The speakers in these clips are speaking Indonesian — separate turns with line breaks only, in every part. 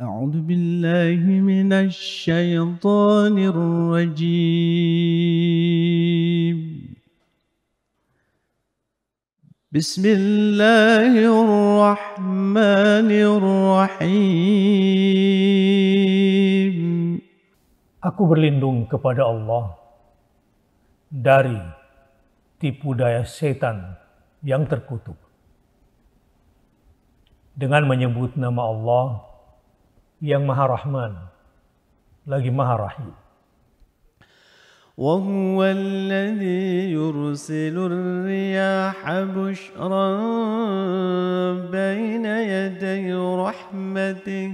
أعوذ بالله من الشيطان الرجيم. بسم الله الرحمن الرحيم.
Aku berlindung kepada Allah dari tipu daya setan yang terkutuk. Dengan menyebut nama Allah yang Maha Rahman lagi Maha Rahim.
وهو الذي يرسل الرياح بشرا بين يدي رحمته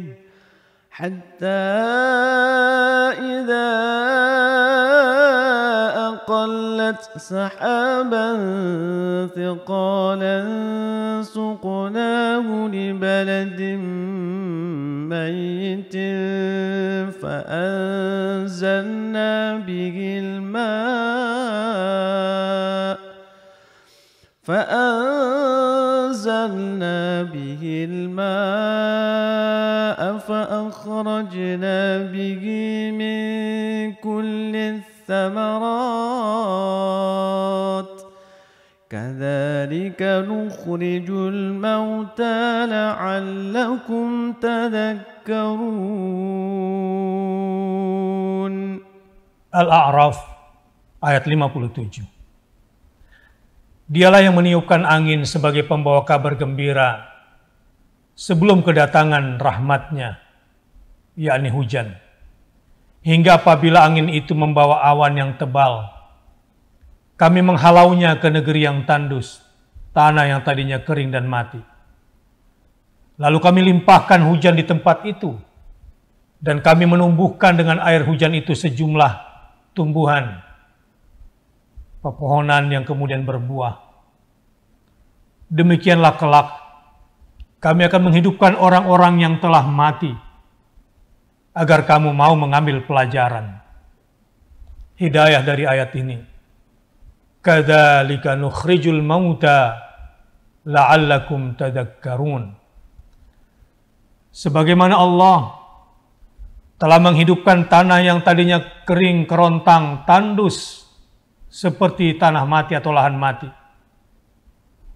حتى إذا أقلت سحابا ثقالا سقناه لبلد ميت فأنزلنا به الماء فأخرجنا به من كل الثمرات كذلك نخرج الموتى لعلكم تذكرون.
Al-A'raf ayat 57. Dialah yang meniupkan angin sebagai pembawa kabar gembira sebelum kedatangan rahmatnya, yakni hujan. Hingga apabila angin itu membawa awan yang tebal, kami menghalaunya ke negeri yang tandus, tanah yang tadinya kering dan mati. Lalu kami limpahkan hujan di tempat itu, dan kami menumbuhkan dengan air hujan itu sejumlah tumbuhan, pepohonan yang kemudian berbuah. Demikianlah kelak kami akan menghidupkan orang-orang yang telah mati, agar kamu mau mengambil pelajaran. Hidayah dari ayat ini. Kadzalika nukhrijul mauta la'allakum tadhakkarun. Sebagaimana Allah telah menghidupkan tanah yang tadinya kering, kerontang, tandus, seperti tanah mati atau lahan mati.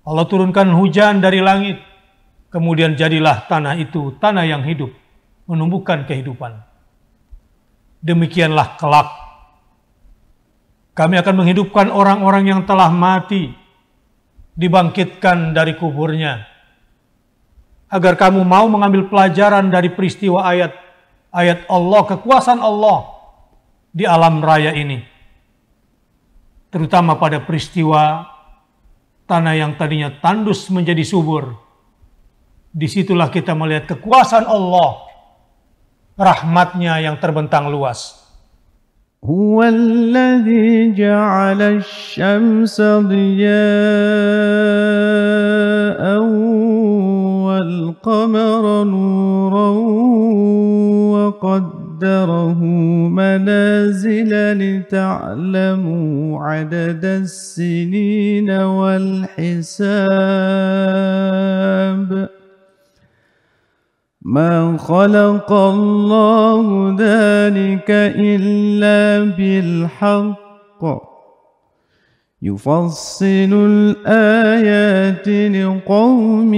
Allah turunkan hujan dari langit, kemudian jadilah tanah itu tanah yang hidup, menumbuhkan kehidupan. Demikianlah kelak kami akan menghidupkan orang-orang yang telah mati, dibangkitkan dari kuburnya, agar kamu mau mengambil pelajaran dari peristiwa ayat Allah, kekuasaan Allah di alam raya ini. Terutama pada peristiwa tanah yang tadinya tandus menjadi subur. Disitulah kita melihat kekuasaan Allah, rahmatnya yang terbentang luas.
هو الذي جعل الشمس ضياء والقمر نورا وقدره منازل لتعلموا عدد السنين والحساب ما خلق الله ذلك إلا بالحق يفصل الآيات لقوم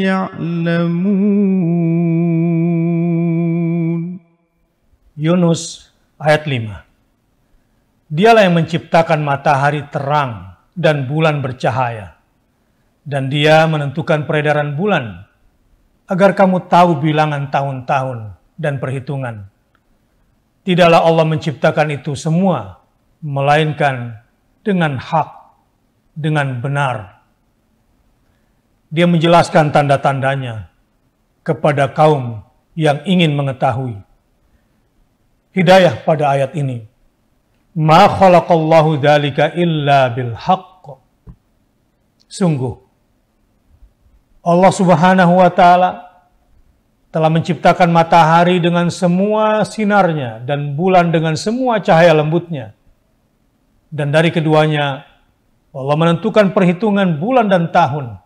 يعلمون.
Yunus ayat 5. Dialah yang menciptakan matahari terang dan bulan bercahaya, dan dia menentukan peredaran bulan agar kamu tahu bilangan tahun-tahun dan perhitungan. Tidaklah Allah menciptakan itu semua, melainkan dengan hak, dengan benar. Dia menjelaskan tanda-tandanya kepada kaum yang ingin mengetahui. Hidayah pada ayat ini. Ma khalaqallahu dzalika illa bil haqq. Sungguh Allah Subhanahu wa Ta'ala telah menciptakan matahari dengan semua sinarnya dan bulan dengan semua cahaya lembutnya. Dan dari keduanya Allah menentukan perhitungan bulan dan tahun.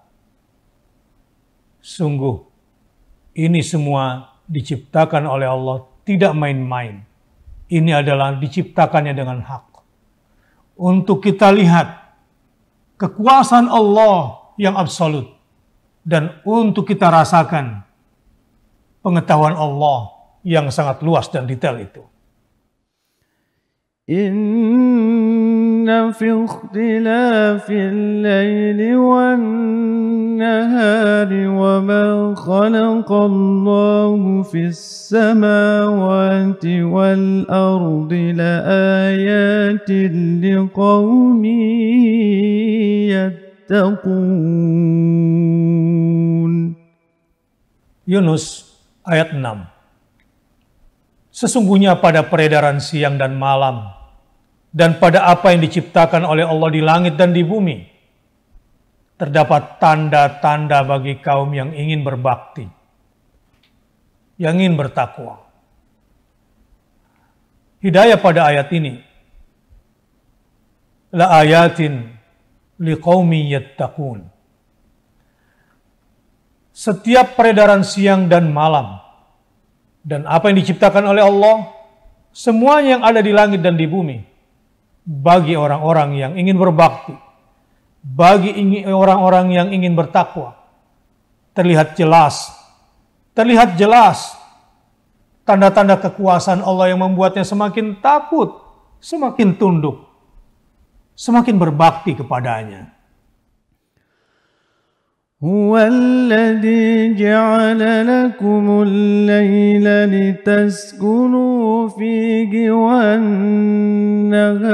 Sungguh Ini semua diciptakan oleh Allah, tidak main-main. Ini adalah diciptakannya dengan hak. Untuk kita lihat kekuasaan Allah yang absolut. Dan untuk kita rasakan pengetahuan Allah yang sangat luas dan detail itu.
Inna fi ikhtilafil laili wan nahari wa ma khalaqallahu fis samawati wal ardi la ayatin liqaumin yattaqun.
Yunus ayat 6. Sesungguhnya pada peredaran siang dan malam, dan pada apa yang diciptakan oleh Allah di langit dan di bumi, terdapat tanda-tanda bagi kaum yang ingin berbakti, yang ingin bertakwa. Hidayah pada ayat ini, la ayatin liqaumi yattaqun. Setiap peredaran siang dan malam, dan apa yang diciptakan oleh Allah, semua yang ada di langit dan di bumi, bagi orang-orang yang ingin berbakti, bagi orang-orang yang ingin bertakwa. Terlihat jelas tanda-tanda kekuasaan Allah yang membuatnya semakin takut, semakin tunduk, semakin berbakti kepadanya.
هو الذي جعل لكم الليل لتسكنوا فيه والنهار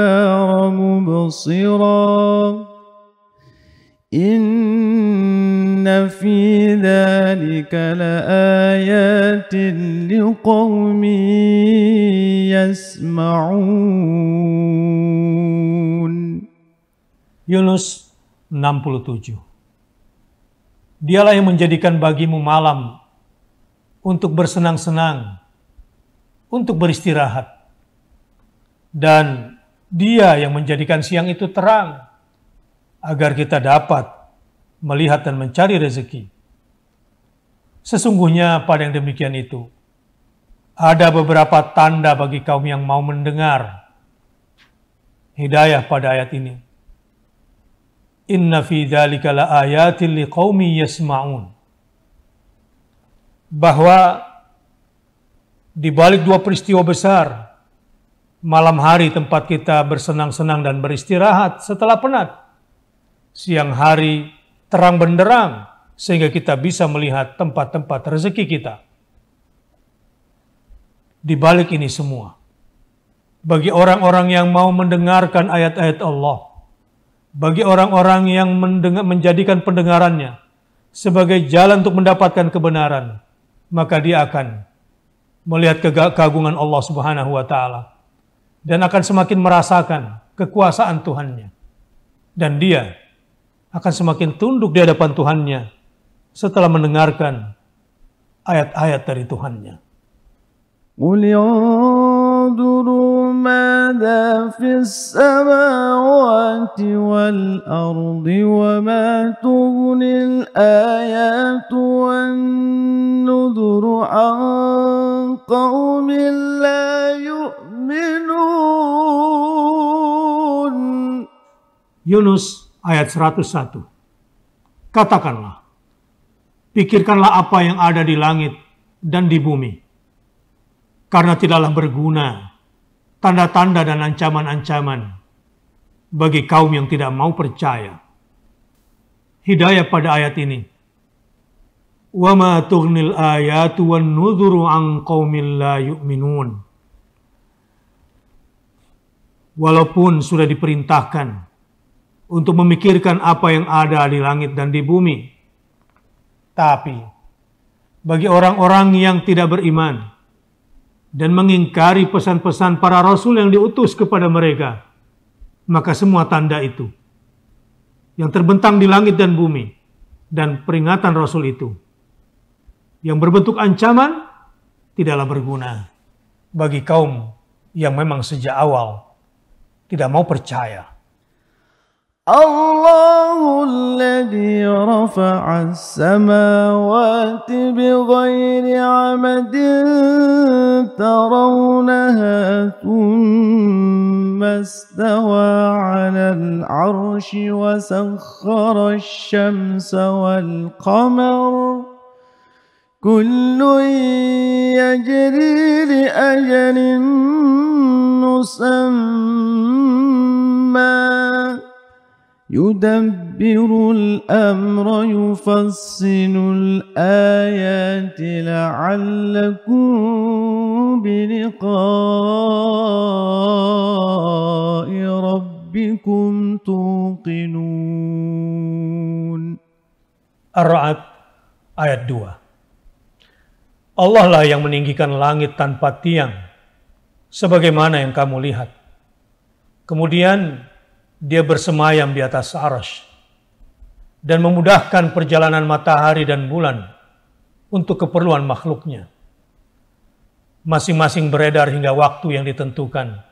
مبصرا إن في ذلك لآيات لقوم يسمعون.
Yunus 67. Dialah yang menjadikan bagimu malam untuk bersenang-senang, untuk beristirahat. Dan Dia yang menjadikan siang itu terang, agar kita dapat melihat dan mencari rezeki. Sesungguhnya pada yang demikian itu, ada beberapa tanda bagi kaum yang mau mendengar. Hidayah pada ayat ini. Inna fi dzalika laayatin liqaumin yasma'un. Bahwa di balik dua peristiwa besar, malam hari tempat kita bersenang-senang dan beristirahat setelah penat, siang hari terang benderang sehingga kita bisa melihat tempat-tempat rezeki kita. Di balik ini semua, bagi orang-orang yang mau mendengarkan ayat-ayat Allah, bagi orang-orang yang menjadikan pendengarannya sebagai jalan untuk mendapatkan kebenaran, maka dia akan melihat keagungan Allah Subhanahu wa Ta'ala dan akan semakin merasakan kekuasaan Tuhannya, dan dia akan semakin tunduk di hadapan Tuhannya setelah mendengarkan ayat-ayat dari Tuhannya.
قل انظروا ماذا في السماوات والأرض وما تغني الآيات والنذر عن قوم لا يؤمنون.
Yunus ayat 101. Katakanlah, pikirkanlah apa yang ada di langit dan di bumi, karena tidaklah berguna tanda-tanda dan ancaman-ancaman bagi kaum yang tidak mau percaya. Hidayah pada ayat ini. Wa ma tughnil ayatu wan nudhuru an qaumin la yu'minun. Walaupun sudah diperintahkan untuk memikirkan apa yang ada di langit dan di bumi, tapi bagi orang-orang yang tidak beriman dan mengingkari pesan-pesan para rasul yang diutus kepada mereka, maka semua tanda itu yang terbentang di langit dan bumi dan peringatan rasul itu yang berbentuk ancaman tidaklah berguna bagi kaum yang memang sejak awal tidak mau percaya.
Allah الله الذي رفع السماوات بغير عمد ترونها ثم استوى على العرش وسخر الشمس والقمر كل يجري لأجل مسمى يدبر الأمر يفصل الآيات لعلكم بلقاء ربكم توقنون.
Ar-Ra'd ayat 2. Allah lah yang meninggikan langit tanpa tiang, sebagaimana yang kamu lihat. Kemudian dia bersemayam di atas arsy dan memudahkan perjalanan matahari dan bulan untuk keperluan makhluknya. Masing-masing beredar hingga waktu yang ditentukan.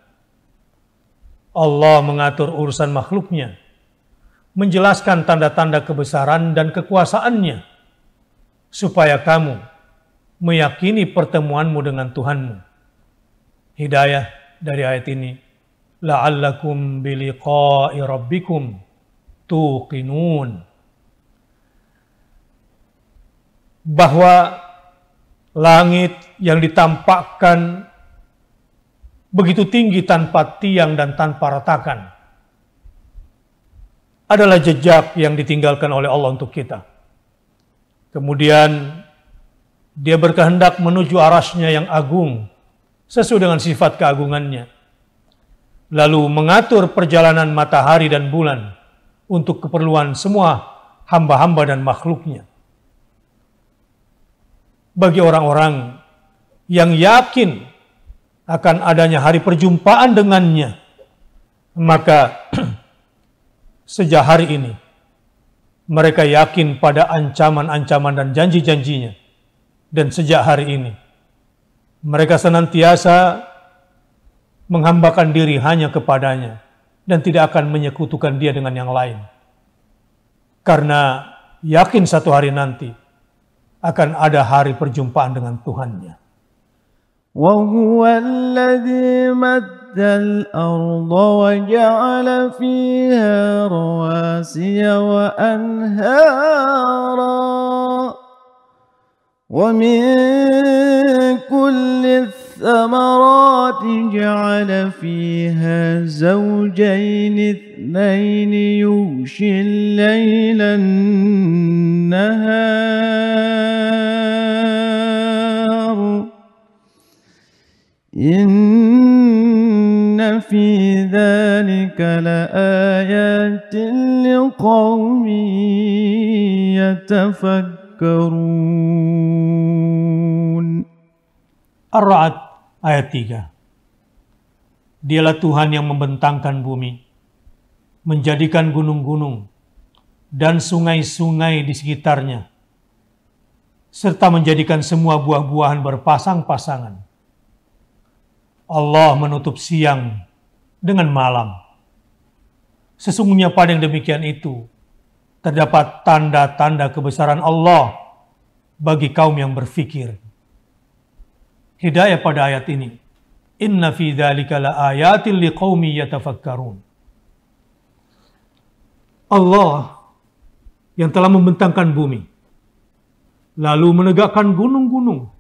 Allah mengatur urusan makhluknya, menjelaskan tanda-tanda kebesaran dan kekuasaannya, supaya kamu meyakini pertemuanmu dengan Tuhanmu. Hidayah dari ayat ini, la'allakum biliqa'i rabbikum tuqinun. Bahwa langit yang ditampakkan begitu tinggi tanpa tiang dan tanpa retakan adalah jejak yang ditinggalkan oleh Allah untuk kita. Kemudian dia berkehendak menuju arasy-Nya yang agung sesuai dengan sifat keagungannya. Lalu mengatur perjalanan matahari dan bulan untuk keperluan semua hamba-hamba dan makhluknya. Bagi orang-orang yang yakin akan adanya hari perjumpaan dengannya, maka sejak hari ini mereka yakin pada ancaman-ancaman dan janji-janjinya. Dan sejak hari ini, mereka senantiasa menghambakan diri hanya kepadanya dan tidak akan menyekutukan dia dengan yang lain. Karena yakin satu hari nanti akan ada hari perjumpaan dengan Tuhannya.
وَهُوَ الَّذِي مَدَّ الْأَرْضَ وَجَعَلَ فِيهَا رَوَاسِيَ وَأَنْهَارًا ومن كل الثمرات جعل فيها زوجين اثنين يغشي الليل النهار إن في ذلك لآيات لقوم يتفكرون.
Ar-Ra'd ayat 3. Dialah Tuhan yang membentangkan bumi, menjadikan gunung-gunung dan sungai-sungai di sekitarnya, serta menjadikan semua buah-buahan berpasang-pasangan. Allah menutup siang dengan malam. Sesungguhnya pada yang demikian itu terdapat tanda-tanda kebesaran Allah bagi kaum yang berfikir. Hidayah pada ayat ini, inna fi dzalika laayatin liqaumi yatafakkarun. Allah yang telah membentangkan bumi, lalu menegakkan gunung-gunung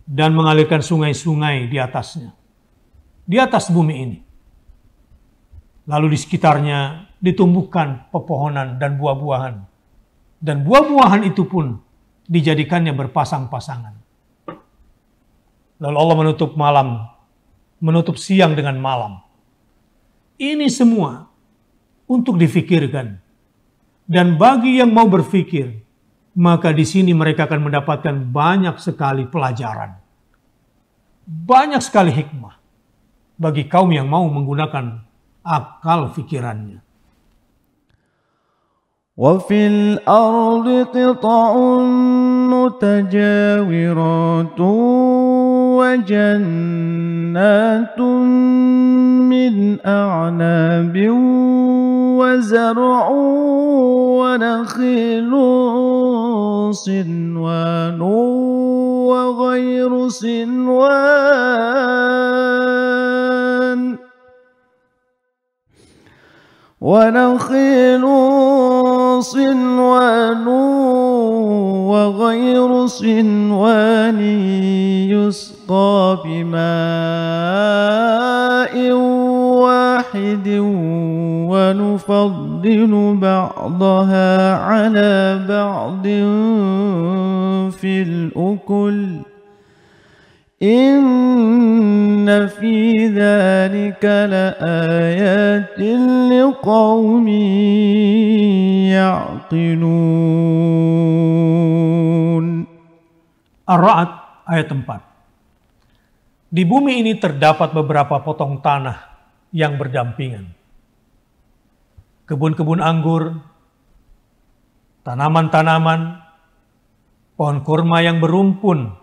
dan mengalirkan sungai-sungai di atasnya, di atas bumi ini. Lalu di sekitarnya ditumbuhkan pepohonan dan buah-buahan. Dan buah-buahan itu pun dijadikannya berpasang-pasangan. Lalu Allah menutup siang dengan malam. Ini semua untuk difikirkan. Dan bagi yang mau berfikir, maka di sini mereka akan mendapatkan banyak sekali pelajaran. Banyak sekali hikmah bagi kaum yang mau menggunakan akal fikirannya.
وفي الأرض قطع متجاورات وجنات من أعناب وزرع ونخيل صنوان وغير صنوان ونخيل صنوان وغير صنوان يسقى بماء واحد ونفضل بعضها على بعض في الأكل إن في ذلك لآيات لقوم يعقلون.
Ar-Ra'd ayat 4. Di bumi ini terdapat beberapa potong tanah yang berdampingan. Kebun-kebun anggur, tanaman-tanaman, pohon kurma yang berumpun,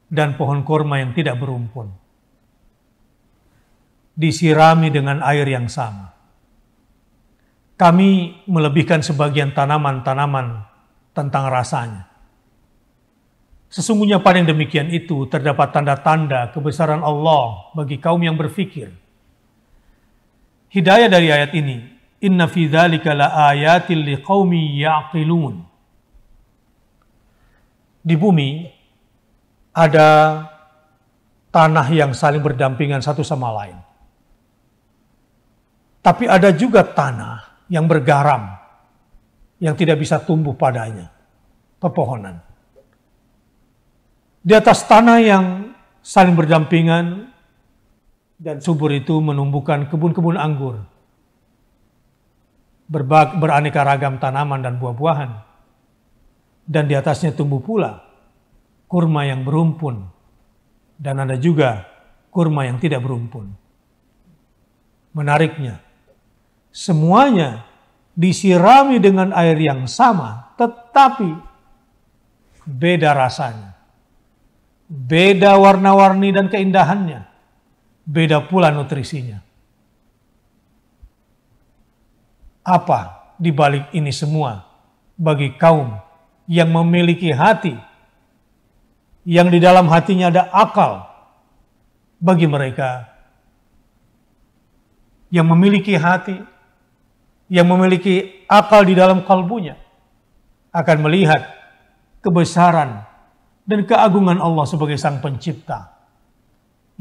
dan pohon kurma yang tidak berumpun. Disirami dengan air yang sama. Kami melebihkan sebagian tanaman-tanaman tentang rasanya. Sesungguhnya pada yang demikian itu terdapat tanda-tanda kebesaran Allah bagi kaum yang berfikir. Hidayah dari ayat ini, inna fi dzalika laayatil liqaumi ya'qilun. Di bumi ada tanah yang saling berdampingan satu sama lain. Tapi ada juga tanah yang bergaram, yang tidak bisa tumbuh padanya, pepohonan. Di atas tanah yang saling berdampingan dan subur itu menumbuhkan kebun-kebun anggur, beraneka ragam tanaman dan buah-buahan, dan di atasnya tumbuh pula kurma yang berumpun, dan ada juga kurma yang tidak berumpun. Menariknya, semuanya disirami dengan air yang sama, tetapi beda rasanya. Beda warna-warni dan keindahannya. Beda pula nutrisinya. Apa di balik ini semua bagi kaum yang memiliki hati, yang di dalam hatinya ada akal? Bagi mereka yang memiliki hati, yang memiliki akal di dalam kalbunya, akan melihat kebesaran dan keagungan Allah sebagai Sang Pencipta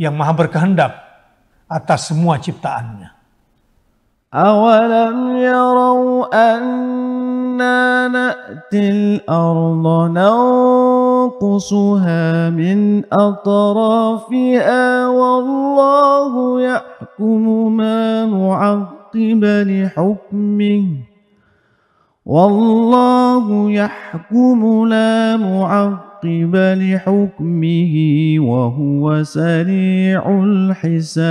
yang Maha berkehendak atas semua ciptaannya.
أَوَلَمْ يَرَوْا أَنَّا نَأْتِي الْأَرْضَ نَنقُصُهَا مِنْ أَطْرَافِهَا وَاللَّهُ يَحْكُمُ مَا نُعَقِّبَ لِحُكْمِهِ وَاللَّهُ يَحْكُمُ لَا مُعَقِّبَ لِحُكْمِهِ وَهُوَ سَرِيعُ الْحِسَابِ.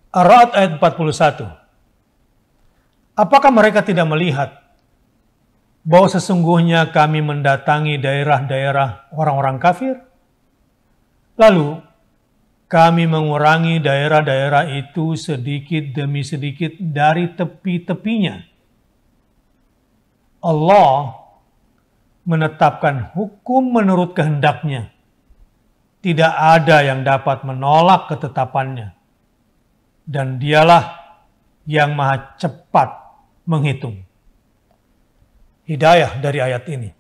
Ar-Ra'd ayat 41. Apakah mereka tidak melihat bahwa sesungguhnya kami mendatangi daerah-daerah orang-orang kafir? Lalu kami mengurangi daerah-daerah itu sedikit demi sedikit dari tepi-tepinya. Allah menetapkan hukum menurut kehendaknya. Tidak ada yang dapat menolak ketetapannya. Dan dialah yang maha cepat menghitung. Hidayah dari ayat ini.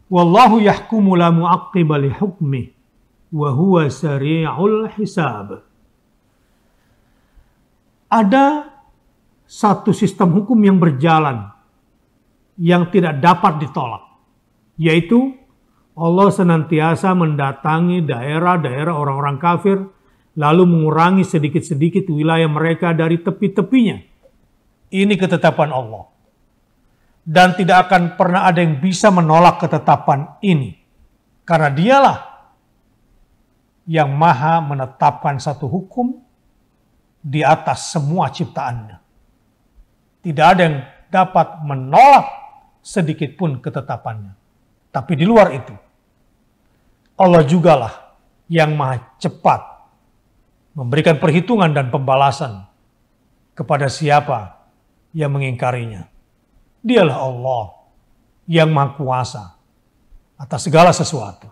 Wallahu yahkumu la mu'aqqiba li hukmih. Wa huwa sari'ul hisab. Ada satu sistem hukum yang berjalan yang tidak dapat ditolak, yaitu Allah senantiasa mendatangi daerah-daerah orang-orang kafir lalu mengurangi sedikit-sedikit wilayah mereka dari tepi-tepinya. Ini ketetapan Allah. Dan tidak akan pernah ada yang bisa menolak ketetapan ini. Karena dialah yang maha menetapkan satu hukum di atas semua ciptaannya. Tidak ada yang dapat menolak sedikit pun ketetapannya. Tapi di luar itu, Allah jugalah yang maha cepat memberikan perhitungan dan pembalasan kepada siapa yang mengingkarinya. Dialah Allah yang Maha Kuasa atas segala sesuatu.